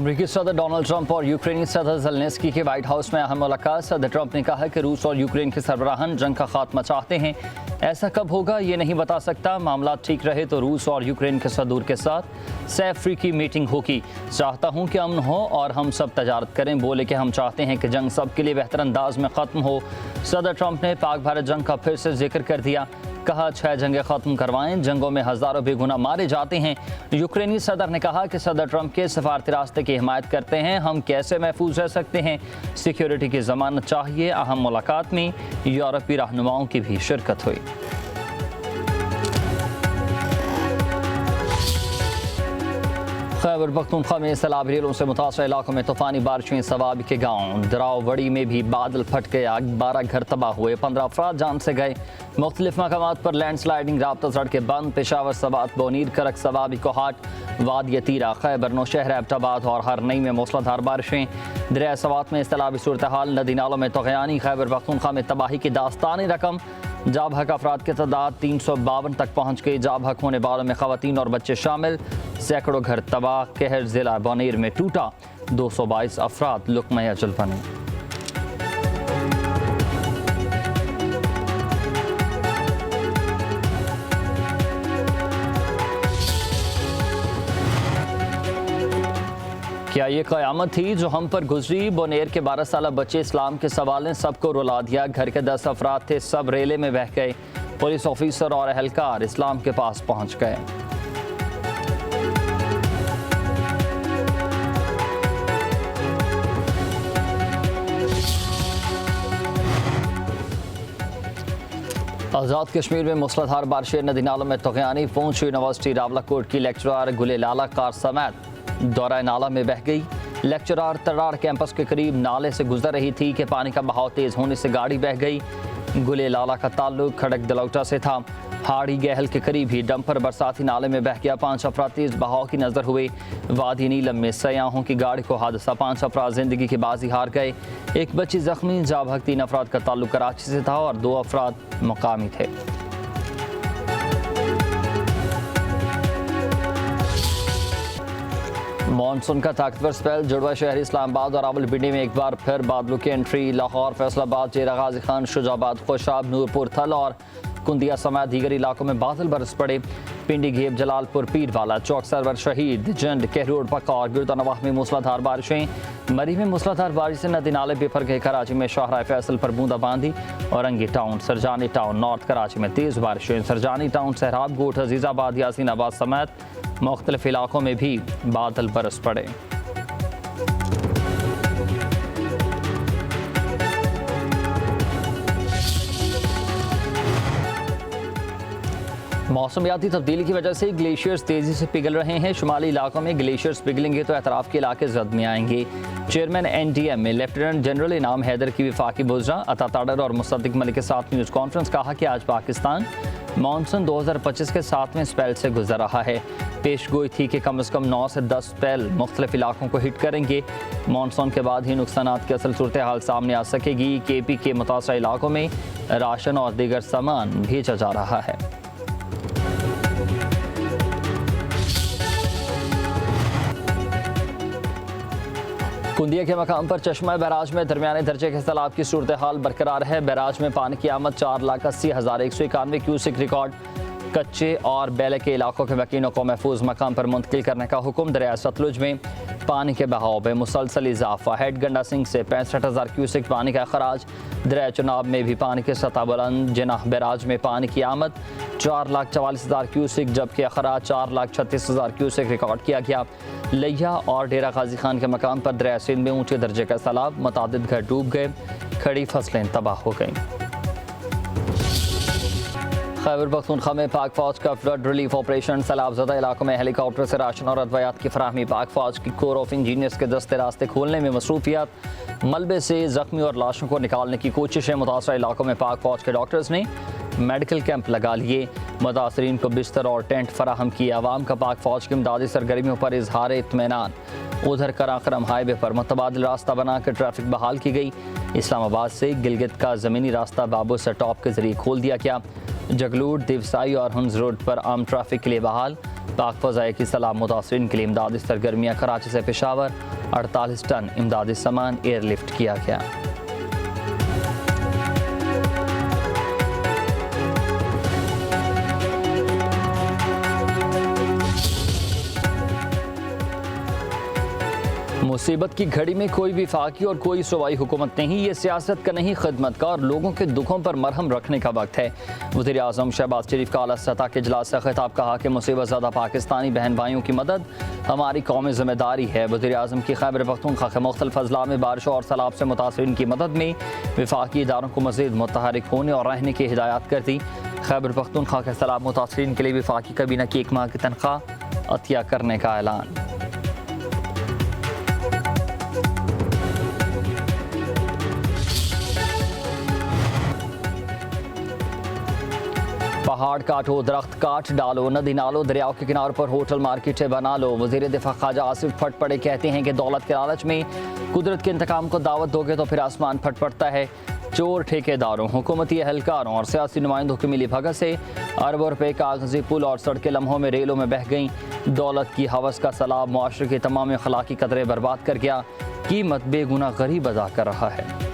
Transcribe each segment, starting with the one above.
अमरीकी सदर Donald Trump और यूक्रेनी सदर ज़ेलेंस्की की व्हाइट हाउस में अहम मुलाकात। सदर ट्रंप ने कहा कि रूस और यूक्रेन के सरबराहान जंग का खात्मा चाहते हैं। ऐसा कब होगा ये नहीं बता सकता। मामला ठीक रहे तो रूस और यूक्रेन के सदूर के साथ सैफ फ्री की मीटिंग होगी। चाहता हूँ कि अमन हो और हम सब तजारत करें। बोले कि हम चाहते हैं कि जंग सब के लिए बेहतर अंदाज में ख़त्म हो। सदर ट्रंप ने पाक भारत जंग का फिर से जिक्र कर दिया। कहा 6 जंगें ख़त्म करवाएं, जंगों में हज़ारों बेगुनाह मारे जाते हैं। यूक्रेनी सदर ने कहा कि सदर ट्रंप के सफारती रास्ते की हिमायत करते हैं। हम कैसे महफूज रह सकते हैं, सिक्योरिटी की ज़मानत चाहिए। अहम मुलाकात में यूरोपीय रहनुमाओं की भी शिरकत हुई। खैबर पख्तूनख्वा में सैलाब रेलों से मुतासर इलाकों में तूफ़ानी बारिशें। सवाबी के गाँव दरावड़ी में भी बादल फट गया, 12 घर तबाह हुए, 15 अफराद जान से गए। मुख्तलिफ मकामात पर लैंड स्लाइडिंग, राब्ता सड़कें बंद। पेशावर, सवात, बोनीर, करक, सवाबी, कोहाट, वादी तीरा, खैबर, नौशहर, एबटाबाद और हरनई में मूसलाधार बारिशें। दरिया सवात में सैलाबी सूरत हाल, नदी नालों में तग़यानी। खैबर पख्तूनख्वा में तबाही की दास्तानी रकम। जाब हक अफराद की तादाद 352 तक पहुँच गई। जाब हक होने वालों में ख़वातीन और बच्चे शामिल। सैकड़ों घर तबाह। कहर ज़िला बोनीर में टूटा, 222 अफराद लुक़्मा अजल बने। क्या ये क़यामत थी जो हम पर गुजरी। बोनेर के 12 साल बच्चे इस्लाम के सवाल ने सबको रुला दिया। घर के 10 अफराद थे, सब रेले में बह गए। पुलिस ऑफिसर और अहलकार इस्लाम के पास पहुंच गए। आज़ाद कश्मीर में मूसलाधार बारिशें, नदी नालों में तग़यानी। पूंछ यूनिवर्सिटी रावलाकोट की लेक्चरार गुले लाला कार समेत दौरा नाला में बह गई। लेक्चरार तरार कैंपस के करीब नाले से गुजर रही थी कि पानी का बहाव तेज़ होने से गाड़ी बह गई। गुले लाला का ताल्लुक खड़क दलौटा से था। हाड़ी गहल के करीब ही डंपर बरसाती नाले में बह गया। 5 अफराद तेज़ बहाव की नज़र हुए। वादी नीलम में सयाहों की गाड़ी को हादसा, 5 अफराद ज़िंदगी की बाजी हार गए। एक बच्ची ज़ख्मी। जाबहक 3 अफराद का ताल्लुक कराची से था और 2 अफराद मकामी थे। मानसून का ताकतवर स्पेल। जुड़वा शहर इस्लामाबाद और रावलपिंडी में एक बार फिर बादलों की एंट्री। लाहौर, फैसलाबाद, चेरा गाजी खान, शुजाबाद, खुशाब, नूरपुर, थल और कुंदिया समेत दीगर इलाकों में बादल बरस पड़े। पिंडी, घेब, जलालपुर, पीरवाला, चौक सरवर, शहीद, जंड, कहरोड, पक्का और गिरदानवाह में मूसलाधार बारिशें। मरी में मूसलाधार बारिश से नदी नाले बेफर गए। कराची में शाहराह फैसल पर बूंदाबांदी। Orangi town, Sarjani town, north Karachi में तेज़ बारिशें। सरजानी टाउन, सहराब, गोठ, अजीज़ाबाद, यासीनाबाद समेत मुख्तलिफ इलाकों में भी बादल बरस पड़े। मौसमियाती तब्दीली की वजह से ग्लेशियर्स तेज़ी से पिघल रहे हैं। शुमाली इलाकों में ग्लेशियर्स पिघलेंगे तो एतराफ़ के इलाके जद में आएंगे। चेयरमैन NDM में लेफ्टिनेंट जनरल इनाम हैदर की वफाकी बुज़रा अता ताडर और मुसद्दिक मलिक के साथ न्यूज़ कॉन्फ्रेंस। कहा कि आज पाकिस्तान मानसून 2025 के 7वें स्पेल से गुजर रहा है। पेशगोई थी कि कम से कम 9 से 10 स्पेल मुख्तलिफ इलाकों को हिट करेंगे। मानसून के बाद ही नुकसानात की असल सूरत हाल सामने आ सकेगी। KP के मुतासर इलाकों में राशन और दीगर सामान भेजा जा रहा है। कुंदिया के मकाम पर चश्मा बैराज में दरमियाने दर्जे के सैलाब की सूरत हाल बरकरार है। बैराज में पानी की आमद 4,80,191 क्यूसिक रिकॉर्ड। कच्चे और बेले के इलाकों के मकीनों को महफूज मकाम पर मुंतकिल करने का हुक्म। दरिया सतलुज में पानी के बहाव में मुसलसल इजाफा। हेड गंडा सिंह से 65,000 क्यूसिक पानी का अखराज। दरिया चुनाब में भी पानी की सतह बुलंद। जिनाह बैराज में पानी की आमद 4,44,000 क्यूसिक, जबकि अखराज 4,36,000 क्यूसिक रिकॉर्ड किया गया। लिया और डेरा गाजी खान के मकाम पर दरिया सिंध में ऊंचे दर्जे का सैलाब। मुतादिद घर डूब गए, खड़ी फसलें तबाह हो गईं। खैबर पख्तूनख्वा में पाक फौज का फ्लड रिलीफ ऑपरेशन। सैलाब ज़दा इलाकों में हेलीकॉप्टर से राशन और अद्वियात की फराहमी। पाक फौज की कोर ऑफ इंजीनियर्स के दस्ते रास्ते खोलने में मसरूफियत। मलबे से जख्मी और लाशों को निकालने की कोशिशें। मुतासर इलाकों में पाक फौज के डॉक्टर्स ने मेडिकल कैंप लगा लिए। मुतासरीन को बिस्तर और टेंट फराहम किए। आवाम का पाक फौज की इमदादी सरगर्मियों पर इजहार इत्मीनान। उधर कराकरम हाईवे पर मुतबादिल रास्ता बनाकर ट्रैफिक बहाल की गई। इस्लामाबाद से गिलगित का ज़मीनी रास्ता बाबू से टॉप के जरिए खोल दिया गया। जगलूट, दिवसाई और हंस रोड पर आम ट्रैफिक के लिए बहाल। पाक फ़ज़ाए की सलाह मुतासरीन के लिए इमदादी सरगर्मियाँ। कराची से पेशावर 48 टन इमदादी सामान एयरलिफ्ट किया गया। मुसीबत की घड़ी में कोई विफाकी और कोई सूबाई हुकूमत नहीं, ये सियासत का नहीं खिदमत का और लोगों के दुखों पर मरहम रखने का वक्त है। वज़ीर आज़म शहबाज शरीफ का आला सतह के इजलास से खिताब, कहा कि मुसीबत ज़दा पाकिस्तानी बहन भाइयों की मदद हमारी कौमी जिम्मेदारी है। वज़ीर आज़म की खैबर पख्तूनख्वा के मुख्तलिफ अजला में बारिशों और सैलाब से मुतासरीन की मदद में विफाकी इदारों को मज़ीद मुतहरिक होने और रहने की हिदायत कर दी। खैबर पख्तूनख्वा के सैलाब मुतासरीन के लिए विफाकी काबीना की 1 माह की तनख्वाह अतिया करने का ऐलान। पहाड़ काटो, दरख्त काट डालो, नदी नालो दरियाओं के किनारों पर होटल मार्केटें बना लो। वज़ीर दिफा ख्वाजा आसिफ फट पड़े कहते हैं कि दौलत के लालच में कुदरत के इंतकाम को दावत दोगे तो फिर आसमान फट पड़ता है। चोर ठेकेदारों, हुकूमती एहलकारों और सियासी नुमाइंदों की मिली भगत से अरबों रुपये कागजी पुल और सड़कें लम्हों में रेलों में बह गईं। दौलत की हवस का सैलाब मुआशरे के तमाम अखलाकी कदरे बर्बाद कर गया। कीमत बेगुना गरीब अदा कर रहा है।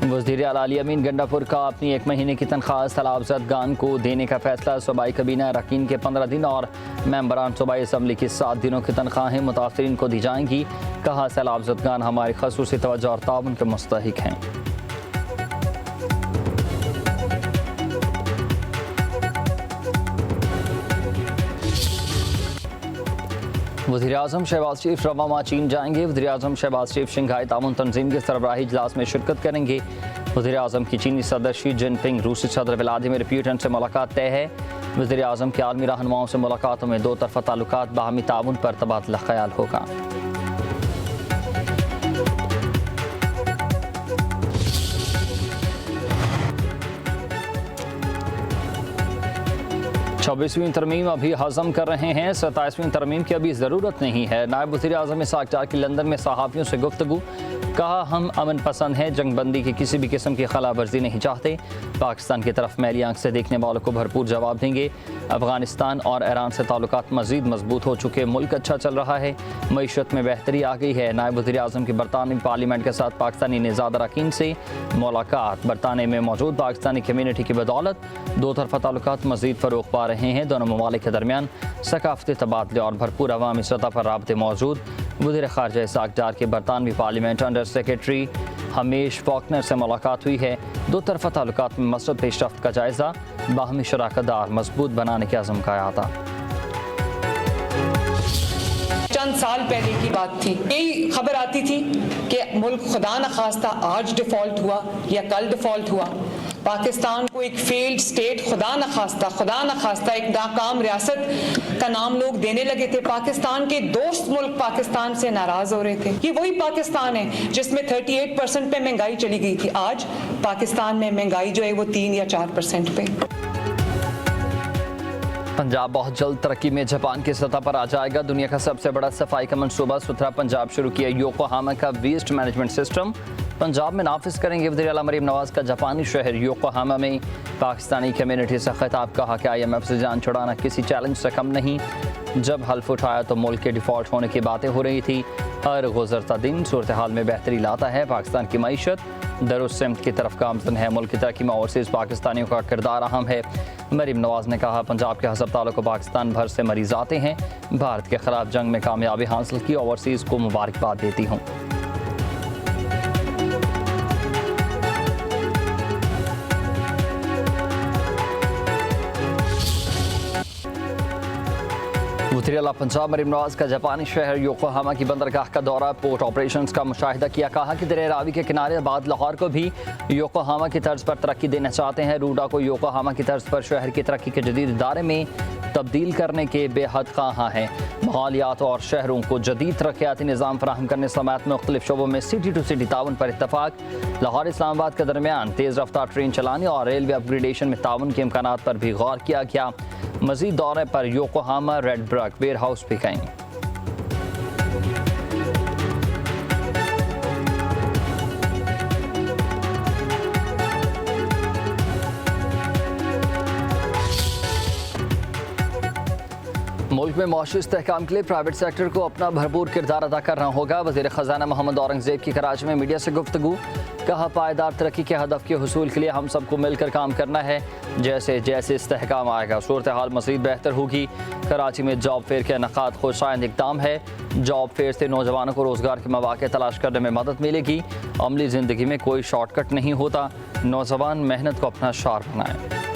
वज़ीर आला अली अमीन गंडापुर का अपनी 1 महीने की तनख्वाह सैलाब ज़दगान को देने का फैसला। सूबाई काबीना अरकान के 15 दिन और मेंबरान सूबाई असम्बली की 7 दिनों की तनख्वाहें मुतासरीन को दी जाएंगी। कहा, सैलाब ज़दगान हमारी ख़ुसूसी तवज्जो और ताउन के मुस्तहिक हैं। वज़ीर आज़म शहबाज शरीफ रवामा चीन जाएंगे। वज़ीर आज़म शहबाज शरीफ शंघाई ताउन तंजीम के सरबराही इजलास में शिरकत करेंगे। वज़ीर आज़म की चीनी सदर शी जिनपिंग, रूसी सदर व्लादिमीर पुतिन से मुलाकात तय है। वज़ीर आज़म के आलमी रहनुमाओं से मुलाकातों में 2 तरफ़ा ताल्लुकात, बाहमी ताउन पर तबादला ख्याल होगा। 26वीं तरमीम अभी हज़म कर रहे हैं, 27वीं तरमीम की अभी ज़रूरत नहीं है। नायब वज़ीर आज़म इसाक डार की लंदन में सहाफ़ियों से गुफ्तगू, कहा, हम अमन पसंद हैं, जंगबंदी की किसी भी किस्म की खिलाफ वर्जी नहीं चाहते। पाकिस्तान की तरफ मैली आंख से देखने वालों को भरपूर जवाब देंगे। अफगानिस्तान और ईरान से ताल्लुकात मज़ीद मजबूत हो चुके, मुल्क अच्छा चल रहा है, मईशत में बेहतरी आ गई है। नायब वज़ीर आज़म की बरतानवी पार्लियामेंट के साथ पाकिस्तानी निज़ाद अरकान से मुलाकात। बरतानिया में मौजूद पाकिस्तानी कम्यूनिटी की बदौलत 2 तरफ़ा ताल्लुकात मज़ीद फ़रोग़ पा रहे हैं। दोनों ममालिक के दरमियान सकाफ़ती तबादले और भरपूर अवामी सतह पर राब्ते मौजूद। वज़ीर ख़ारजा इसाक डार के बरतानवी parliament under secretary Hamish Falconer से मुलाकात हुई है। 2 तरफ़ा ताल्लुकात में मसरत पेशरफ्त का जायज़ा, बाहमी शराकतदार मजबूत बनाने के अज़म का अता। चंद साल पहले की बात थी, यही खबर आती थी कि मुल्क खुदा न खास्ता आज डिफ़ॉल्ट हुआ या कल डिफ़ॉल्ट हुआ, पाकिस्तान को एक फेल्ड स्टेट खुदा न खास्ता एक नाकाम रियासत का नाम लोग देने लगे थे। पाकिस्तान के दोस्त मुल्क पाकिस्तान से नाराज हो रहे थे। ये वही पाकिस्तान है जिसमें 38% पे महंगाई चली गई थी। आज पाकिस्तान में महंगाई जो है वो 3 या 4% पे। पंजाब बहुत जल्द तरक्की में जापान की सतह पर आ जाएगा। दुनिया का सबसे बड़ा सफाई का मनसूबा सुथरा पंजाब शुरू किया। योकोहामा का वेस्ट मैनेजमेंट सिस्टम पंजाब में नाफिज करेंगे। वज़ीर आला मरीम नवाज का जापानी शहर योकोहामा में पाकिस्तानी कम्यूनिटी से खिताब, कहा कि IMF से जान छुड़ाना किसी चैलेंज से कम नहीं। जब हल्फ उठाया तो मुल्क के डिफ़ॉल्ट होने की बातें हो रही थी। हर गुज़रता दिन सूरत हाल में बेहतरी लाता है। पाकिस्तान की मईशत दरुस्समत की तरफ गामज़न है। मुल्क की तरक्की में ओवरसीज़ पाकिस्तानियों का किरदार अहम है। मरीम नवाज ने कहा, पंजाब के हस्पतालों को पाकिस्तान भर से मरीज़ आते हैं। भारत के खिलाफ जंग में कामयाबी हासिल की, ओवरसीज़ को मुबारकबाद देती हूँ। वज़ीर आला पंजाब मरीम नवाज का जापानी शहर योकोहामा की बंदरगाह का दौरा, पोर्ट ऑपरेशंस का मुशाहिदा किया। कहा कि दरिया रावी के किनारे बाद लाहौर को भी योकोहामा की तर्ज पर तरक्की देना चाहते हैं। रूडा को योकोहामा की तर्ज पर शहर की तरक्की के जदीद इदारे में तब्दील करने के बेहद ख़्वाहां हैं। मालियात और शहरों को जदीद तरक्याती निज़ाम फराहम करने समेत मुख्तलिफ शोबों में सिटी टू सिटी ताउन पर इत्तफाक। लाहौर इस्लामाबाद के दरमियान तेज़ रफ्तार ट्रेन चलाने और रेलवे अपग्रेडेशन में ताउन के इम्कानात पर भी गौर किया गया। मज़ीद दौरे पर योकोहामा रेडब्रग वेयर हाउस भी गए। मुल्क में मौशू इस्तेहकाम के लिए प्राइवेट सेक्टर को अपना भरपूर किरदार अदा करना होगा। वज़ीर ख़जाना मोहम्मद औरंगज़ेब की कराची में मीडिया से गुफ्तगू, कहा पायदार तरक्की के हदफ के हुसूल के लिए हम सबको मिलकर काम करना है। जैसे जैसे इस्तेहकाम आएगा सूरत हाल मज़ीद बेहतर होगी। कराची में जॉब फेयर के इनेकाद खुशाइंद इक़दाम है। जॉब फेयर से नौजवानों को रोज़गार के मौक़े तलाश करने में मदद मिलेगी। अमली ज़िंदगी में कोई शॉर्टकट नहीं होता, नौजवान मेहनत को अपना शार बनाएं।